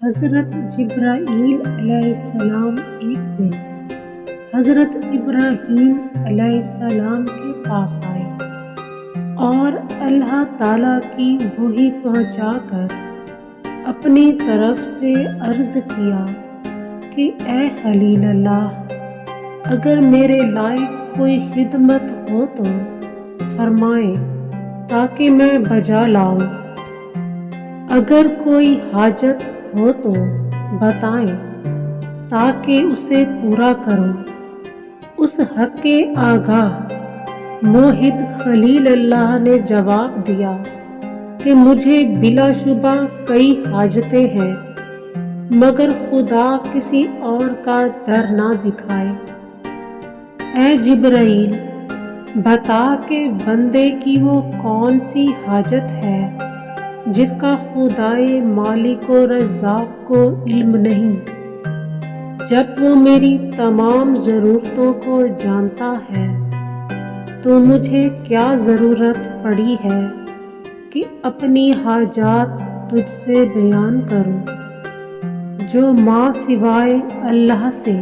حضرت جبرائیل علیہ السلام ایک دن حضرت ابراہیم علیہ السلام کے پاس آئے اور اللہ تعالیٰ کی وحی پہنچا کر اپنی طرف سے عرض کیا کہ اے خلیل اللہ، اگر میرے لائق کوئی خدمت ہو تو فرمائیں تاکہ میں بجا لاؤں، اگر کوئی حاجت ہو تو بتائیں تاکہ اسے پورا کروں۔ اس حق آگاہ موحد خلیل اللہ نے جواب دیا کہ مجھے بلا شبہ کئی حاجتیں ہیں، مگر خدا کسی اور کا در نہ دکھائے۔ اے جبرائیل، بتا کہ بندے کی وہ کون سی حاجت ہے جس کا خدائے مالک و رزاق کو علم نہیں، جب وہ میری تمام ضرورتوں کو جانتا ہے تو مجھے کیا ضرورت پڑی ہے کہ اپنی حاجات تجھ سے بیان کروں۔ جو ماں سوائے اللہ سے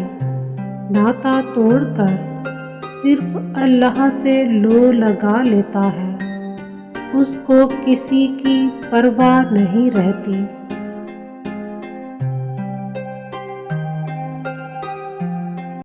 ناطا توڑ کر صرف اللہ سے لو لگا لیتا ہے، اس کو کسی کی پرواہ نہیں رہتی۔